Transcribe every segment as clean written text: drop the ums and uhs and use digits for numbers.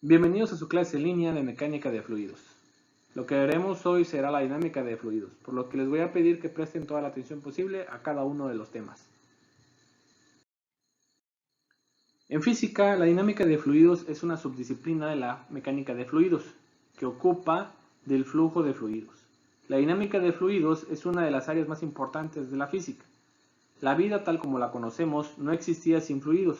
Bienvenidos a su clase en línea de mecánica de fluidos. Lo que veremos hoy será la dinámica de fluidos, por lo que les voy a pedir que presten toda la atención posible a cada uno de los temas. En física, la dinámica de fluidos es una subdisciplina de la mecánica de fluidos, que ocupa del flujo de fluidos. La dinámica de fluidos es una de las áreas más importantes de la física. La vida tal como la conocemos no existía sin fluidos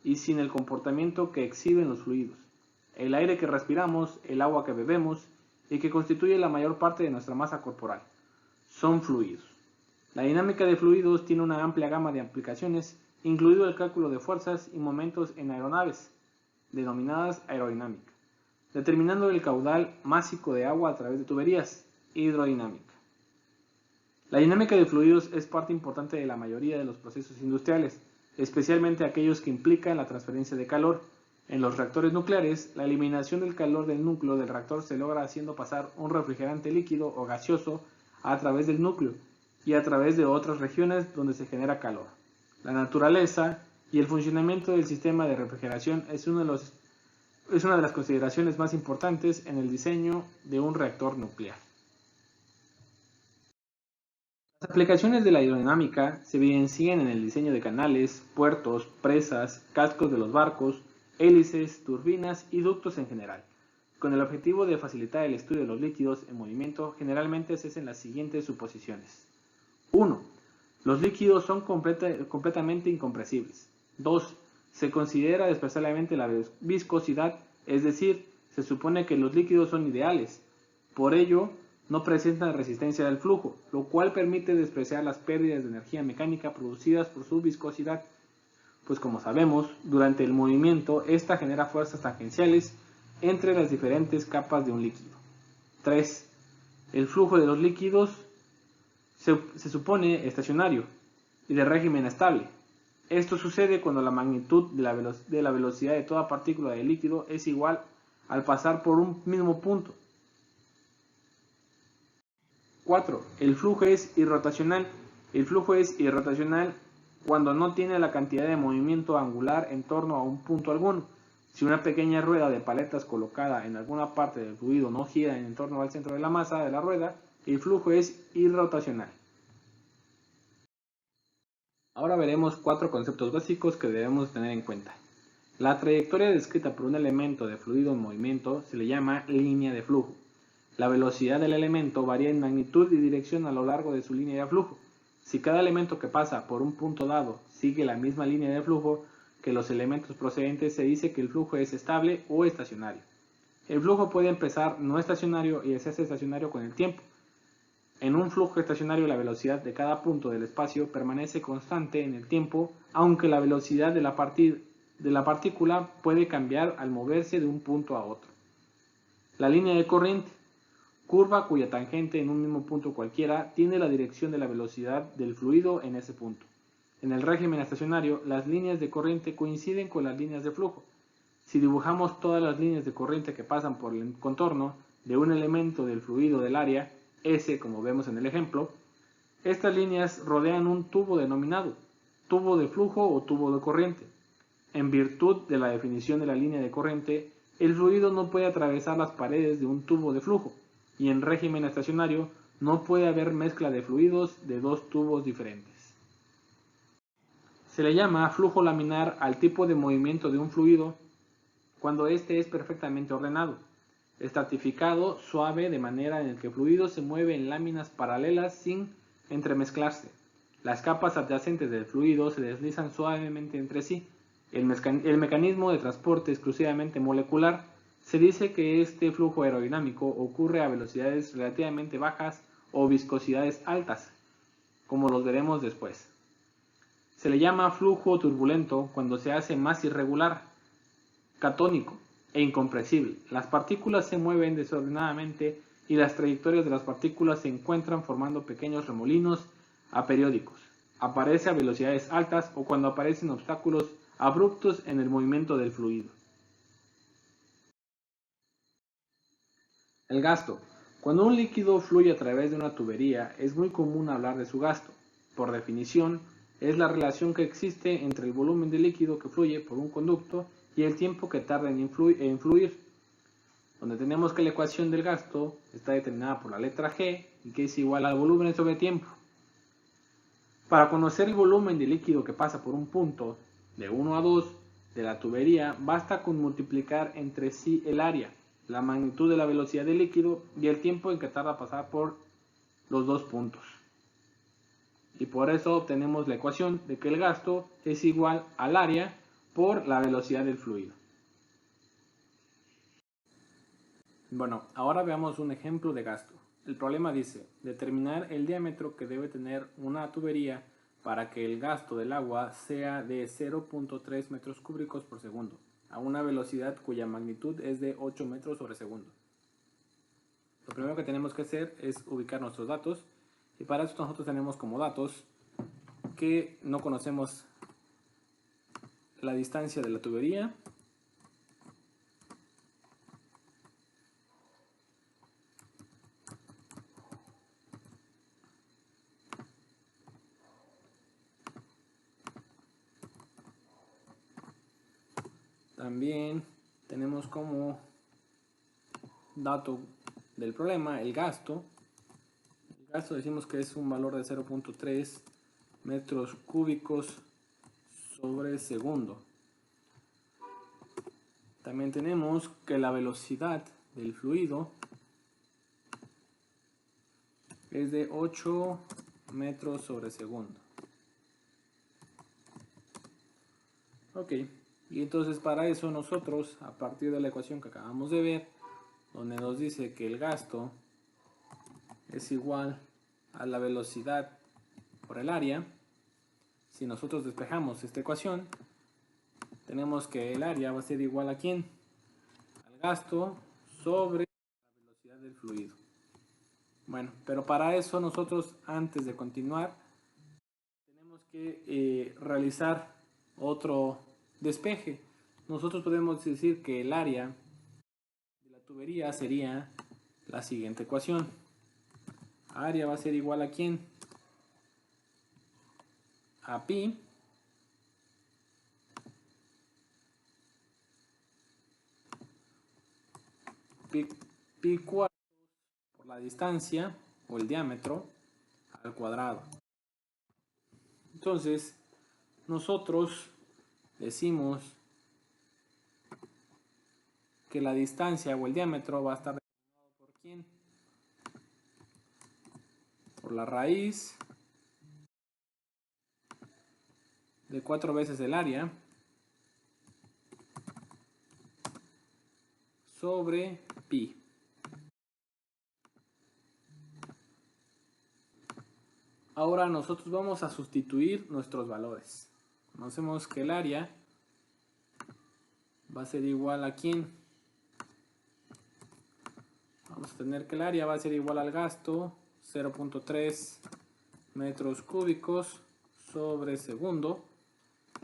y sin el comportamiento que exhiben los fluidos. El aire que respiramos, el agua que bebemos y que constituye la mayor parte de nuestra masa corporal, son fluidos. La dinámica de fluidos tiene una amplia gama de aplicaciones, incluido el cálculo de fuerzas y momentos en aeronaves, denominadas aerodinámica, determinando el caudal másico de agua a través de tuberías, hidrodinámica. La dinámica de fluidos es parte importante de la mayoría de los procesos industriales, especialmente aquellos que implican la transferencia de calor. En los reactores nucleares, la eliminación del calor del núcleo del reactor se logra haciendo pasar un refrigerante líquido o gaseoso a través del núcleo y a través de otras regiones donde se genera calor. La naturaleza y el funcionamiento del sistema de refrigeración es una de las consideraciones más importantes en el diseño de un reactor nuclear. Las aplicaciones de la hidrodinámica se evidencian en el diseño de canales, puertos, presas, cascos de los barcos, hélices, turbinas y ductos en general. Con el objetivo de facilitar el estudio de los líquidos en movimiento, generalmente se hacen las siguientes suposiciones. 1. Los líquidos son completamente incompresibles. 2. Se considera despreciablemente la viscosidad, es decir, se supone que los líquidos son ideales. Por ello, no presentan resistencia al flujo, lo cual permite despreciar las pérdidas de energía mecánica producidas por su viscosidad, pues como sabemos, durante el movimiento, esta genera fuerzas tangenciales entre las diferentes capas de un líquido. 3. El flujo de los líquidos se supone estacionario y de régimen estable. Esto sucede cuando la magnitud de la velocidad de toda partícula de líquido es igual al pasar por un mismo punto. 4. El flujo es irrotacional. El flujo es irrotacional cuando no tiene la cantidad de movimiento angular en torno a un punto alguno. Si una pequeña rueda de paletas colocada en alguna parte del fluido no gira en torno al centro de la masa de la rueda, el flujo es irrotacional. Ahora veremos 4 conceptos básicos que debemos tener en cuenta. La trayectoria descrita por un elemento de fluido en movimiento se le llama línea de flujo. La velocidad del elemento varía en magnitud y dirección a lo largo de su línea de flujo. Si cada elemento que pasa por un punto dado sigue la misma línea de flujo que los elementos procedentes, se dice que el flujo es estable o estacionario. El flujo puede empezar no estacionario y hacerse estacionario con el tiempo. En un flujo estacionario, la velocidad de cada punto del espacio permanece constante en el tiempo, aunque la velocidad de la partícula puede cambiar al moverse de un punto a otro. La línea de corriente, curva cuya tangente en un mismo punto cualquiera tiene la dirección de la velocidad del fluido en ese punto. En el régimen estacionario, las líneas de corriente coinciden con las líneas de flujo. Si dibujamos todas las líneas de corriente que pasan por el contorno de un elemento del fluido del área, S, como vemos en el ejemplo, estas líneas rodean un tubo denominado tubo de flujo o tubo de corriente. En virtud de la definición de la línea de corriente, el fluido no puede atravesar las paredes de un tubo de flujo, y en régimen estacionario no puede haber mezcla de fluidos de dos tubos diferentes. Se le llama flujo laminar al tipo de movimiento de un fluido cuando éste es perfectamente ordenado, estratificado, suave, de manera en que el fluido se mueve en láminas paralelas sin entremezclarse. Las capas adyacentes del fluido se deslizan suavemente entre sí. El mecanismo de transporte exclusivamente molecular. Se dice que este flujo aerodinámico ocurre a velocidades relativamente bajas o viscosidades altas, como los veremos después. Se le llama flujo turbulento cuando se hace más irregular, catónico e incompresible. Las partículas se mueven desordenadamente y las trayectorias de las partículas se encuentran formando pequeños remolinos aperiódicos. Aparece a velocidades altas o cuando aparecen obstáculos abruptos en el movimiento del fluido. El gasto. Cuando un líquido fluye a través de una tubería, es muy común hablar de su gasto. Por definición, es la relación que existe entre el volumen de líquido que fluye por un conducto y el tiempo que tarda en fluir, donde tenemos que la ecuación del gasto está determinada por la letra G y que es igual al volumen sobre tiempo. Para conocer el volumen de líquido que pasa por un punto de 1 a 2 de la tubería, basta con multiplicar entre sí el área, la magnitud de la velocidad del líquido y el tiempo en que tarda a pasar por los dos puntos. Y por eso obtenemos la ecuación de que el gasto es igual al área por la velocidad del fluido. Bueno, ahora veamos un ejemplo de gasto. El problema dice, determinar el diámetro que debe tener una tubería para que el gasto del agua sea de 0.3 metros cúbicos por segundo, a una velocidad cuya magnitud es de 8 metros sobre segundo. Lo primero que tenemos que hacer es ubicar nuestros datos, y para eso nosotros tenemos como datos que no conocemos la distancia de la tubería, también tenemos como dato del problema el gasto. El gasto decimos que es un valor de 0.3 metros cúbicos sobre segundo. También tenemos que la velocidad del fluido es de 8 metros sobre segundo. Ok, y entonces para eso nosotros, a partir de la ecuación que acabamos de ver, donde nos dice que el gasto es igual a la velocidad por el área, si nosotros despejamos esta ecuación, tenemos que el área va a ser igual a ¿quién? Al gasto sobre la velocidad del fluido. Bueno, pero para eso nosotros, antes de continuar, tenemos que realizar otro despeje. Nosotros podemos decir que el área de la tubería sería la siguiente ecuación. Área va a ser igual a ¿quién? A pi cuartos por la distancia o el diámetro al cuadrado. Entonces, nosotros decimos que la distancia o el diámetro va a estar determinado por ¿quién? Por la raíz de 4 veces el área sobre pi. Ahora nosotros vamos a sustituir nuestros valores. Conocemos que el área va a ser igual a ¿quién? Vamos a tener que el área va a ser igual al gasto, 0.3 metros cúbicos sobre segundo.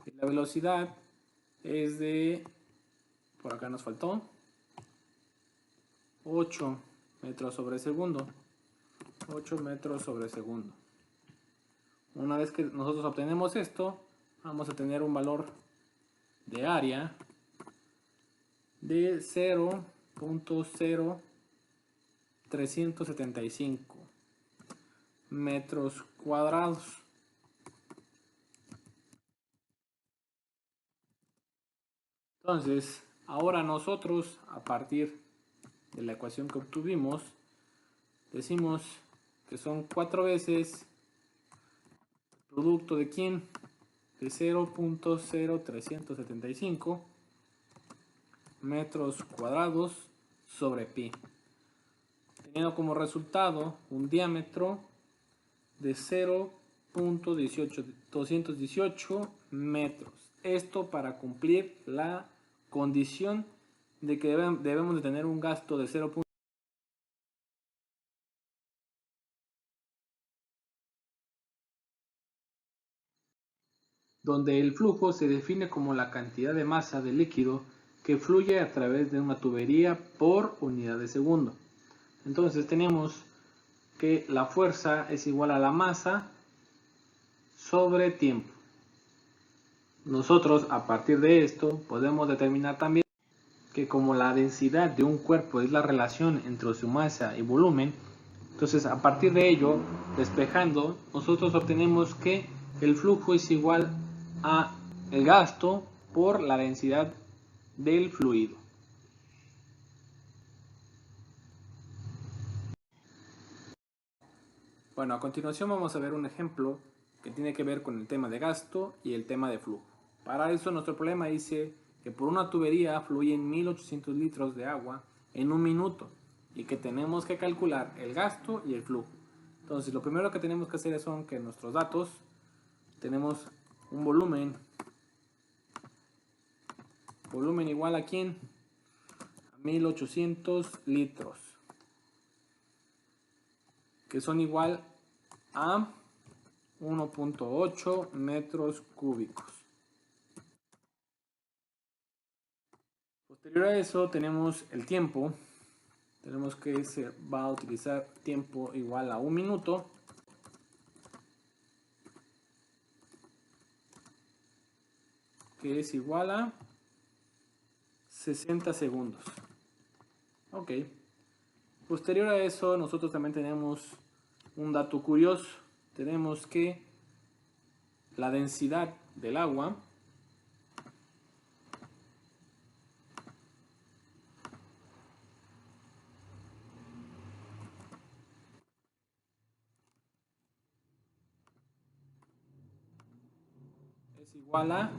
Y la velocidad es de, por acá nos faltó, 8 metros sobre segundo. 8 metros sobre segundo. Una vez que nosotros obtenemos esto, vamos a tener un valor de área de 0.0375 metros cuadrados. Entonces, ahora nosotros, a partir de la ecuación que obtuvimos, decimos que son 4 veces el producto de ¿quién? De 0.0375 metros cuadrados sobre pi, teniendo como resultado un diámetro de 0.218 metros. Esto para cumplir la condición de que debemos de tener un gasto de 0. Donde el flujo se define como la cantidad de masa de líquido que fluye a través de una tubería por unidad de segundo. Entonces tenemos que la fuerza es igual a la masa sobre tiempo. Nosotros a partir de esto podemos determinar también que como la densidad de un cuerpo es la relación entre su masa y volumen, entonces a partir de ello, despejando, nosotros obtenemos que el flujo es igual a el gasto por la densidad del fluido. Bueno, a continuación vamos a ver un ejemplo que tiene que ver con el tema de gasto y el tema de flujo. Para eso nuestro problema dice que por una tubería fluyen 1800 litros de agua en un minuto y que tenemos que calcular el gasto y el flujo. Entonces lo primero que tenemos que hacer son que nuestros datos tenemos un volumen igual a ¿quién? A 1800 litros, que son igual a 1.8 metros cúbicos. Posterior a eso tenemos el tiempo. Tenemos que se va a utilizar tiempo igual a un minuto. Que es igual a 60 segundos. Ok. Posterior a eso nosotros también tenemos un dato curioso. Tenemos que la densidad del agua es igual a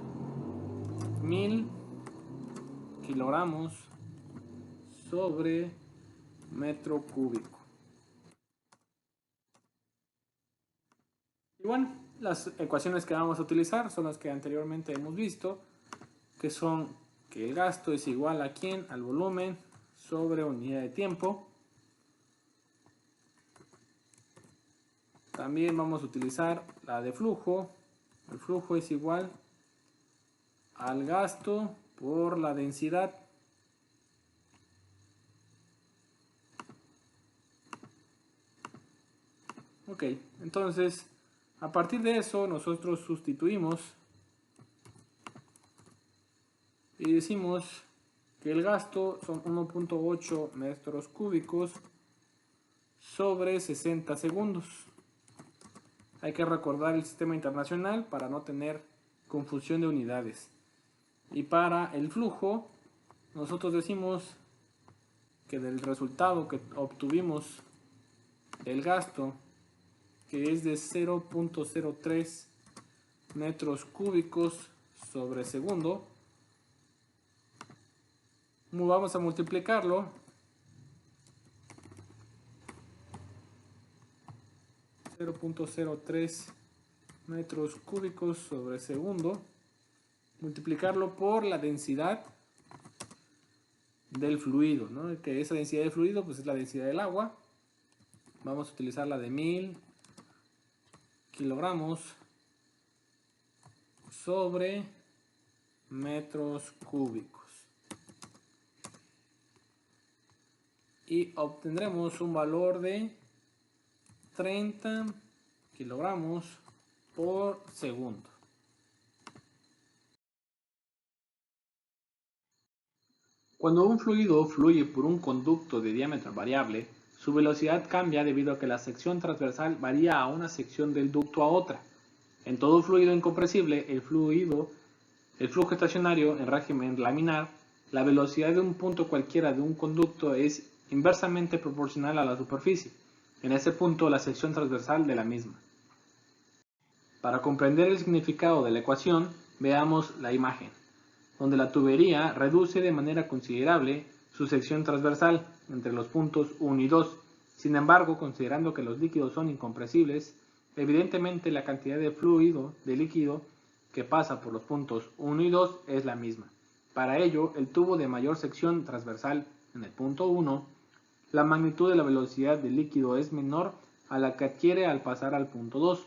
1000 kilogramos sobre metro cúbico. Y bueno, las ecuaciones que vamos a utilizar son las que anteriormente hemos visto, que son que el gasto es igual a ¿quién? Al volumen sobre unidad de tiempo. También vamos a utilizar la de flujo. El flujo es igual al gasto por la densidad. Ok, entonces a partir de eso nosotros sustituimos y decimos que el gasto son 1.8 metros cúbicos sobre 60 segundos. Hay que recordar el sistema internacional para no tener confusión de unidades. Y para el flujo, nosotros decimos que del resultado que obtuvimos del gasto, que es de 0.03 metros cúbicos sobre segundo, vamos a multiplicarlo .03 metros cúbicos sobre segundo, multiplicarlo por la densidad del fluido, ¿no? Que esa densidad de fluido pues es la densidad del agua. Vamos a utilizar la de 1000 kilogramos sobre metros cúbicos. Y obtendremos un valor de 30 kilogramos por segundo. Cuando un fluido fluye por un conducto de diámetro variable, su velocidad cambia debido a que la sección transversal varía a una sección del ducto a otra. En todo fluido incompresible, el flujo estacionario en régimen laminar, la velocidad de un punto cualquiera de un conducto es inversamente proporcional a la superficie. En ese punto, la sección transversal de la misma. Para comprender el significado de la ecuación, veamos la imagen, donde la tubería reduce de manera considerable su sección transversal entre los puntos 1 y 2. Sin embargo, considerando que los líquidos son incompresibles, evidentemente la cantidad de fluido, de líquido, que pasa por los puntos 1 y 2 es la misma. Para ello, el tubo de mayor sección transversal en el punto 1, la magnitud de la velocidad del líquido es menor a la que adquiere al pasar al punto 2,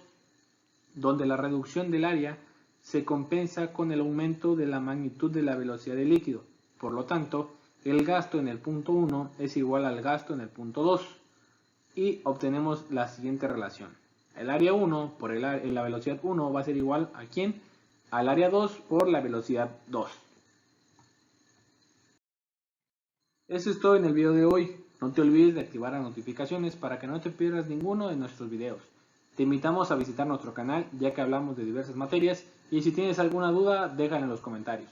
donde la reducción del área se compensa con el aumento de la magnitud de la velocidad del líquido. Por lo tanto, el gasto en el punto 1 es igual al gasto en el punto 2 y obtenemos la siguiente relación. El área 1 por la velocidad 1 va a ser igual a ¿quién? al área 2 por la velocidad 2. Eso es todo en el video de hoy. No te olvides de activar las notificaciones para que no te pierdas ninguno de nuestros videos. Te invitamos a visitar nuestro canal ya que hablamos de diversas materias y si tienes alguna duda déjala en los comentarios.